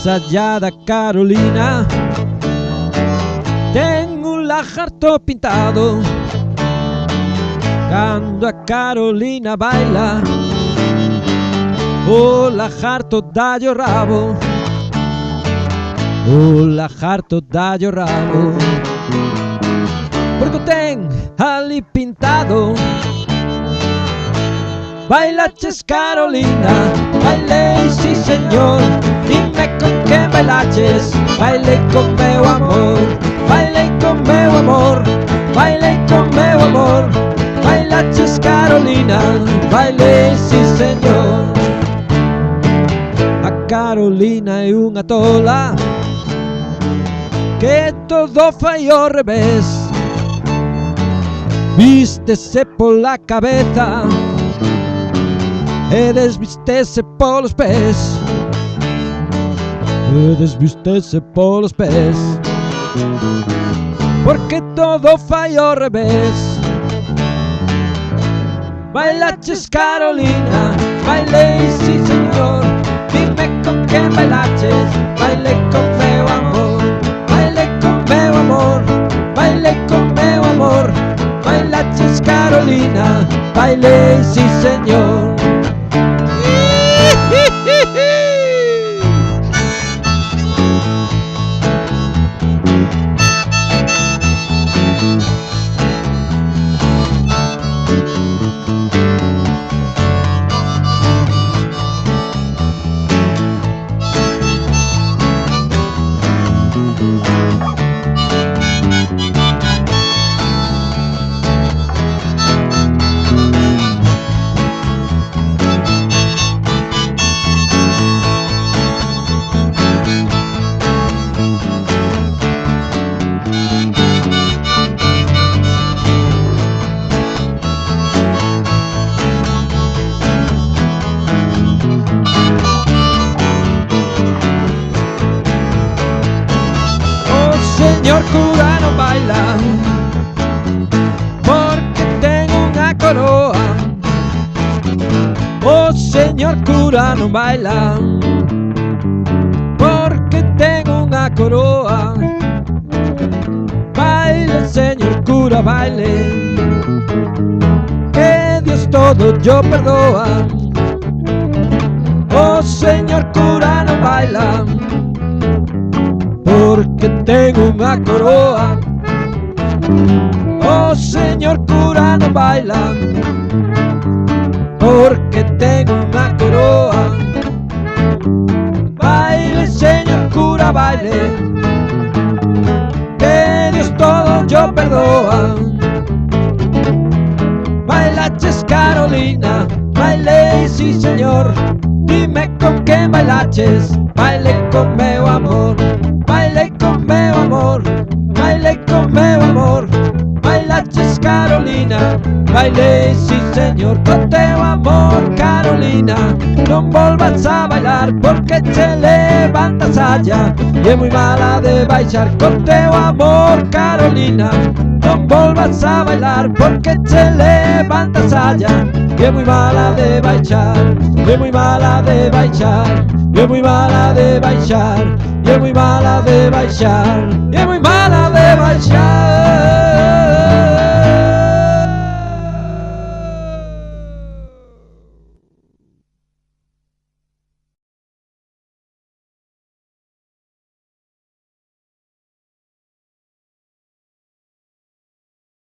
más allá da Carolina. Tengo un lagarto pintado, cando a Carolina baila. O lagarto dalle o rabo, o lagarto dalle o rabo, porque o ten ali pintado. Bailaches Carolina, bailei, sí señor. Dime con que bailaches, bailei con meu amor. Bailei con meu amor, bailei con meu amor. Bailaches Carolina, bailei, sí señor. A Carolina é unha tola que todo fai ao revés. Vístese pola cabeza e desvistese polos pés, e desvistese polos pés, porque todo fai ao revés. Bailaches Carolina, bailei, sí señor. Dime con que bailaches, bailei con meu amor. Bailei con meu amor, bailei con meu amor. Bailaches Carolina, bailei, sí señor. Señor cura non baila, porque ten unha coroa. O señor cura non baila, porque ten unha coroa. Baile, señor cura, baile, que Dios todo yo perdoa. O señor cura non baila, porque tengo unha coroa. Oh señor cura non baila, porque tengo unha coroa. Baile, señor cura, baile, que Dios todo yo perdoa. Bailaches Carolina, bailei, sí señor. Dime con que bailaches, bailei con meu amor. Bailei con meu amor, bailei con meu amor. Bailaches Carolina, bailei, sí señor. Con teu amor, Carolina, non volvas a bailar, porque che levantas allá e é moi mala de baixar. Con teu amor, Carolina, non volvas a bailar, porque che levantas allá e é moi mala de baixar, é moi mala de baixar, é moi mala de baixar, e é moi mala de baixar, e é moi mala de baixar.